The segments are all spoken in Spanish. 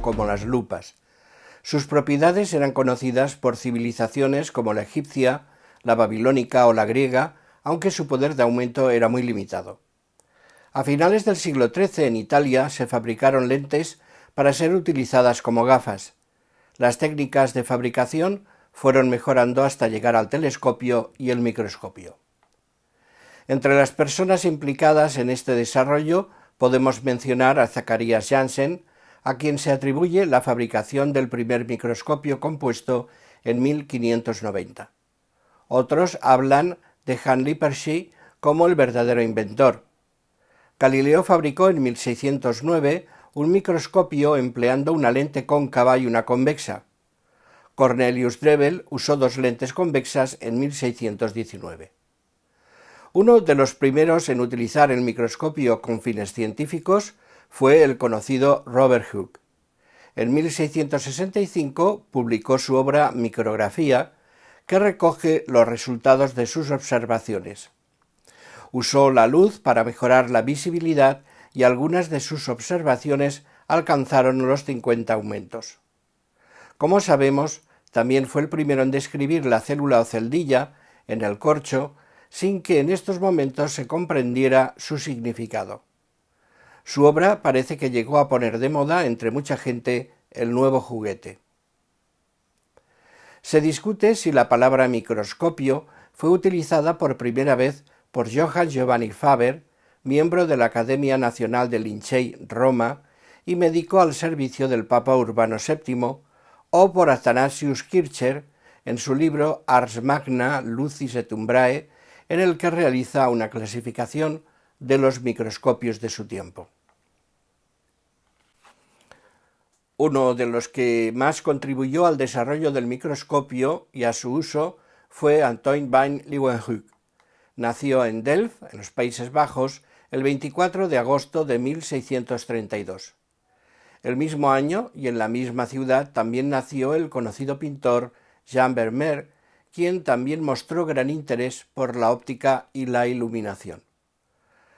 como las lupas. Sus propiedades eran conocidas por civilizaciones como la egipcia, la babilónica o la griega, aunque su poder de aumento era muy limitado. A finales del siglo XIII en Italia se fabricaron lentes para ser utilizadas como gafas. Las técnicas de fabricación fueron mejorando hasta llegar al telescopio y el microscopio. Entre las personas implicadas en este desarrollo podemos mencionar a Zacharias Janssen, a quien se atribuye la fabricación del primer microscopio compuesto en 1590. Otros hablan de Hans Lippershey como el verdadero inventor. Galileo fabricó en 1609 un microscopio empleando una lente cóncava y una convexa. Cornelius Drebbel usó dos lentes convexas en 1619. Uno de los primeros en utilizar el microscopio con fines científicos fue el conocido Robert Hooke. En 1665 publicó su obra Micrografía, que recoge los resultados de sus observaciones. Usó la luz para mejorar la visibilidad y algunas de sus observaciones alcanzaron los 50 aumentos. Como sabemos, también fue el primero en describir la célula o celdilla en el corcho, sin que en estos momentos se comprendiera su significado. Su obra parece que llegó a poner de moda entre mucha gente el nuevo juguete. Se discute si la palabra microscopio fue utilizada por primera vez por Johann Giovanni Faber, miembro de la Academia Nacional de Lincei, Roma, y médico al servicio del Papa Urbano VII, o por Athanasius Kircher en su libro Ars Magna Lucis et Umbrae, en el que realiza una clasificación de los microscopios de su tiempo. Uno de los que más contribuyó al desarrollo del microscopio y a su uso fue Antoine van Leeuwenhoek. Nació en Delft, en los Países Bajos, el 24 de agosto de 1632. El mismo año y en la misma ciudad también nació el conocido pintor Jean Vermeer, quien también mostró gran interés por la óptica y la iluminación.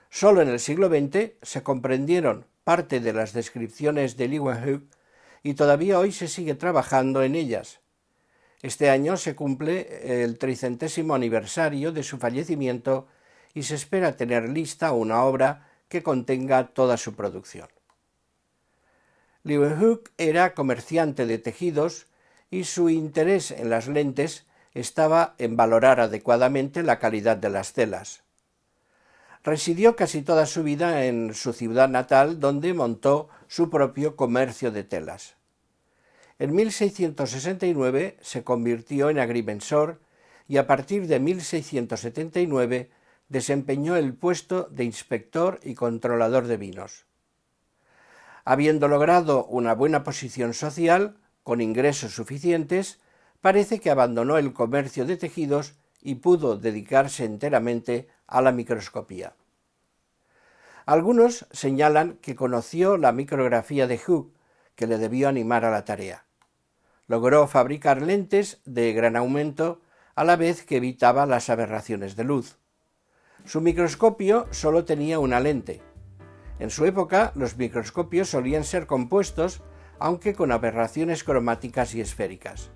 Solo en el siglo XX se comprendieron parte de las descripciones de Leeuwenhoek y todavía hoy se sigue trabajando en ellas. Este año se cumple el 300º aniversario de su fallecimiento y se espera tener lista una obra que contenga toda su producción. Leeuwenhoek era comerciante de tejidos y su interés en las lentes estaba en valorar adecuadamente la calidad de las telas. Residió casi toda su vida en su ciudad natal, donde montó su propio comercio de telas. En 1669 se convirtió en agrimensor y a partir de 1679 desempeñó el puesto de inspector y controlador de vinos. Habiendo logrado una buena posición social, con ingresos suficientes, parece que abandonó el comercio de tejidos y pudo dedicarse enteramente a la microscopía. Algunos señalan que conoció la micrografía de Hooke, que le debió animar a la tarea. Logró fabricar lentes de gran aumento a la vez que evitaba las aberraciones de luz. Su microscopio solo tenía una lente. En su época, los microscopios solían ser compuestos, aunque con aberraciones cromáticas y esféricas.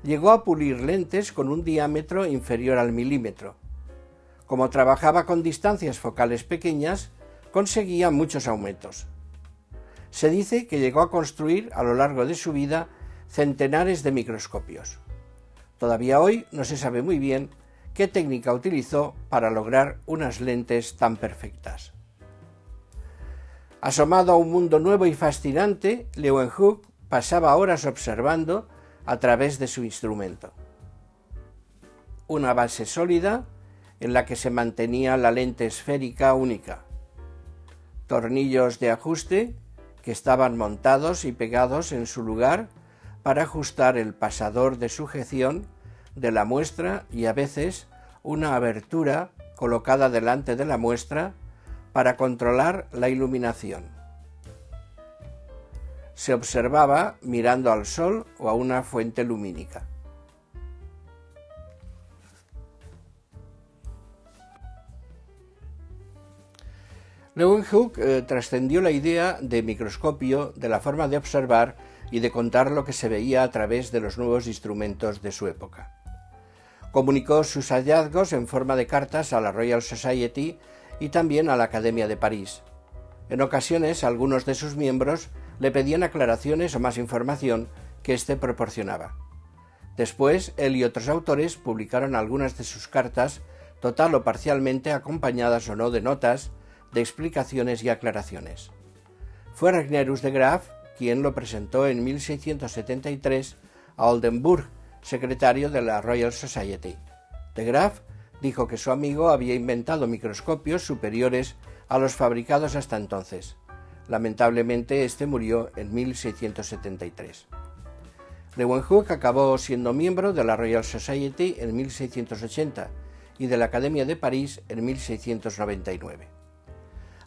Llegó a pulir lentes con un diámetro inferior al milímetro. Como trabajaba con distancias focales pequeñas, conseguía muchos aumentos. Se dice que llegó a construir a lo largo de su vida centenares de microscopios. Todavía hoy no se sabe muy bien qué técnica utilizó para lograr unas lentes tan perfectas. Asomado a un mundo nuevo y fascinante, Leeuwenhoek pasaba horas observando a través de su instrumento. Una base sólida en la que se mantenía la lente esférica única. Tornillos de ajuste que estaban montados y pegados en su lugar para ajustar el pasador de sujeción de la muestra y a veces una abertura colocada delante de la muestra para controlar la iluminación. Se observaba mirando al sol o a una fuente lumínica. Leeuwenhoek trascendió la idea de microscopio de la forma de observar y de contar lo que se veía a través de los nuevos instrumentos de su época. Comunicó sus hallazgos en forma de cartas a la Royal Society y también a la Academia de París. En ocasiones, algunos de sus miembros le pedían aclaraciones o más información que éste proporcionaba. Después, él y otros autores publicaron algunas de sus cartas, total o parcialmente acompañadas o no de notas, de explicaciones y aclaraciones. Fue Regnerus de Graaf quien lo presentó en 1673 a Oldenburg, secretario de la Royal Society. De Graaf dijo que su amigo había inventado microscopios superiores a los fabricados hasta entonces. Lamentablemente, este murió en 1673. Leeuwenhoek acabó siendo miembro de la Royal Society en 1680 y de la Academia de París en 1699.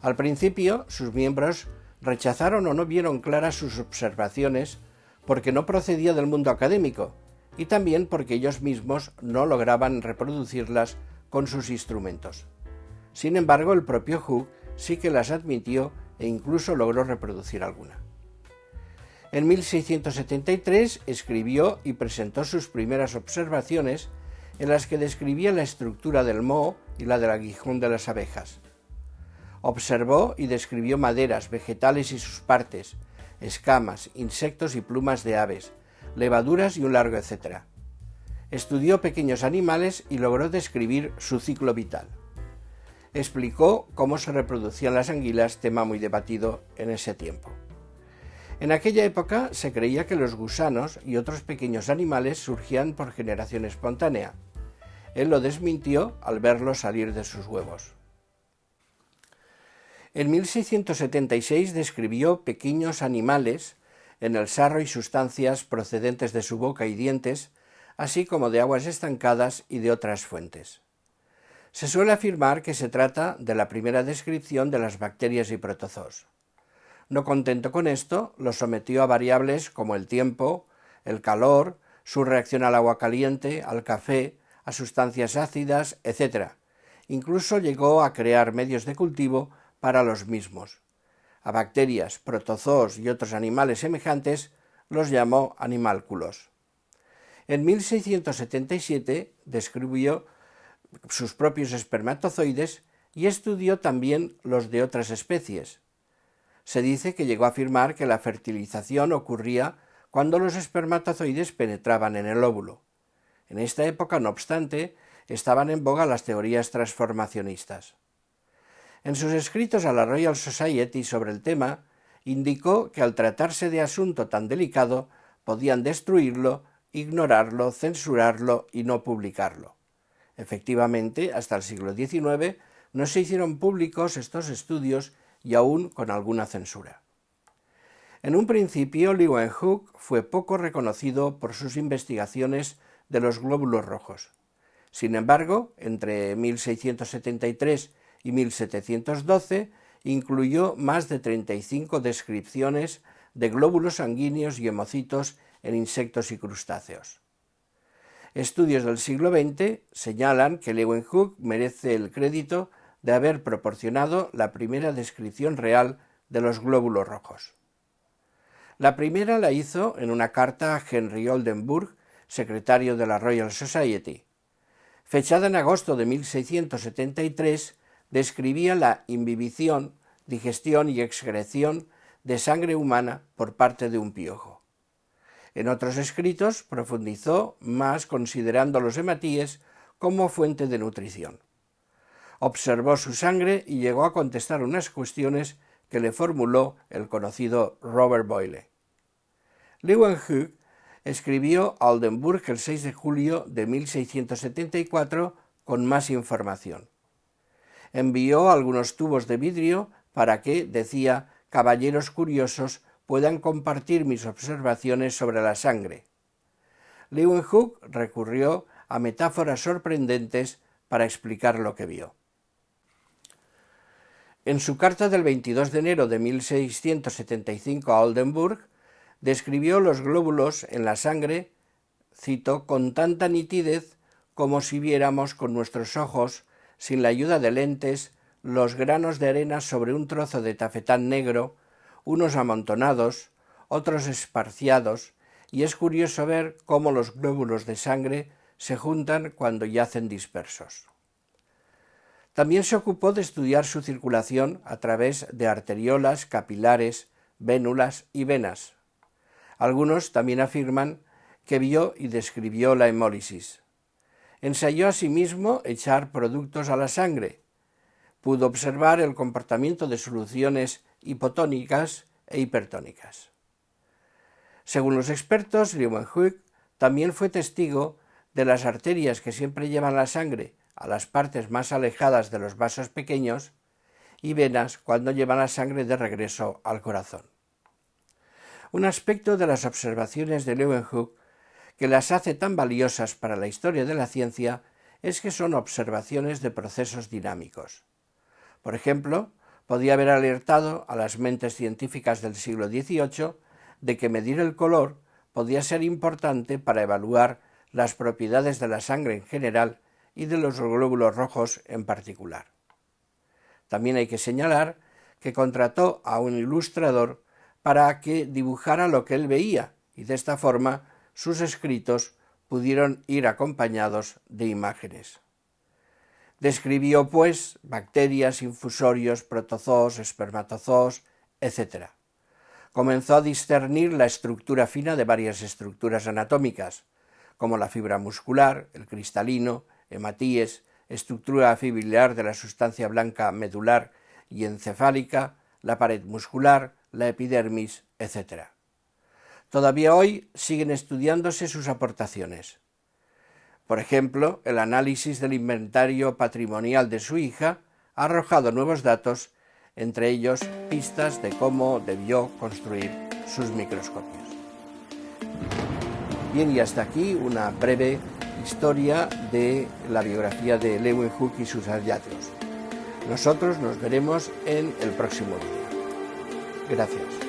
Al principio, sus miembros rechazaron o no vieron claras sus observaciones porque no procedía del mundo académico y también porque ellos mismos no lograban reproducirlas con sus instrumentos. Sin embargo, el propio Hooke sí que las admitió e incluso logró reproducir alguna. En 1673 escribió y presentó sus primeras observaciones en las que describía la estructura del moho y la del aguijón de las abejas. Observó y describió maderas, vegetales y sus partes, escamas, insectos y plumas de aves, levaduras y un largo etcétera. Estudió pequeños animales y logró describir su ciclo vital. Explicó cómo se reproducían las anguilas, tema muy debatido en ese tiempo. En aquella época se creía que los gusanos y otros pequeños animales surgían por generación espontánea. Él lo desmintió al verlos salir de sus huevos. En 1676 describió pequeños animales en el sarro y sustancias procedentes de su boca y dientes, así como de aguas estancadas y de otras fuentes. Se suele afirmar que se trata de la primera descripción de las bacterias y protozoos. No contento con esto, lo sometió a variables como el tiempo, el calor, su reacción al agua caliente, al café, a sustancias ácidas, etc. Incluso llegó a crear medios de cultivo para los mismos. A bacterias, protozoos y otros animales semejantes los llamó animálculos. En 1677 describió sus propios espermatozoides y estudió también los de otras especies. Se dice que llegó a afirmar que la fertilización ocurría cuando los espermatozoides penetraban en el óvulo. En esta época, no obstante, estaban en boga las teorías transformacionistas. En sus escritos a la Royal Society sobre el tema, indicó que al tratarse de asunto tan delicado, podían destruirlo, ignorarlo, censurarlo y no publicarlo. Efectivamente, hasta el siglo XIX no se hicieron públicos estos estudios y aún con alguna censura. En un principio, Leeuwenhoek fue poco reconocido por sus investigaciones de los glóbulos rojos. Sin embargo, entre 1673 y 1712 incluyó más de 35 descripciones de glóbulos sanguíneos y hemocitos en insectos y crustáceos. Estudios del siglo XX señalan que Leeuwenhoek merece el crédito de haber proporcionado la primera descripción real de los glóbulos rojos. La primera la hizo en una carta a Henry Oldenburg, secretario de la Royal Society. Fechada en agosto de 1673, describía la imbibición, digestión y excreción de sangre humana por parte de un piojo. En otros escritos profundizó más considerando los hematíes como fuente de nutrición. Observó su sangre y llegó a contestar unas cuestiones que le formuló el conocido Robert Boyle. Leeuwenhoek escribió a Oldenburg el 6 de julio de 1674 con más información. Envió algunos tubos de vidrio para que, decía, caballeros curiosos puedan compartir mis observaciones sobre la sangre. Leeuwenhoek recurrió a metáforas sorprendentes para explicar lo que vio. En su carta del 22 de enero de 1675 a Oldenburg, describió los glóbulos en la sangre, cito, con tanta nitidez como si viéramos con nuestros ojos, sin la ayuda de lentes, los granos de arena sobre un trozo de tafetán negro, unos amontonados, otros esparciados, y es curioso ver cómo los glóbulos de sangre se juntan cuando yacen dispersos. También se ocupó de estudiar su circulación a través de arteriolas, capilares, vénulas y venas. Algunos también afirman que vio y describió la hemólisis. Ensayó asimismo echar productos a la sangre. Pudo observar el comportamiento de soluciones hipotónicas e hipertónicas. Según los expertos, Leeuwenhoek también fue testigo de las arterias que siempre llevan la sangre a las partes más alejadas de los vasos pequeños y venas cuando llevan la sangre de regreso al corazón. Un aspecto de las observaciones de Leeuwenhoek que las hace tan valiosas para la historia de la ciencia es que son observaciones de procesos dinámicos. Por ejemplo, podía haber alertado a las mentes científicas del siglo XVIII de que medir el color podía ser importante para evaluar las propiedades de la sangre en general y de los glóbulos rojos en particular. También hay que señalar que contrató a un ilustrador para que dibujara lo que él veía, y de esta forma sus escritos pudieron ir acompañados de imágenes. Describió, pues, bacterias, infusorios, protozoos, espermatozoos, etc. Comenzó a discernir la estructura fina de varias estructuras anatómicas, como la fibra muscular, el cristalino, hematíes, estructura fibrilar de la sustancia blanca medular y encefálica, la pared muscular, la epidermis, etc. Todavía hoy siguen estudiándose sus aportaciones. Por ejemplo, el análisis del inventario patrimonial de su hija ha arrojado nuevos datos, entre ellos pistas de cómo debió construir sus microscopios. Bien, y hasta aquí una breve historia de la biografía de Leeuwenhoek y sus hallazgos. Nosotros nos veremos en el próximo vídeo. Gracias.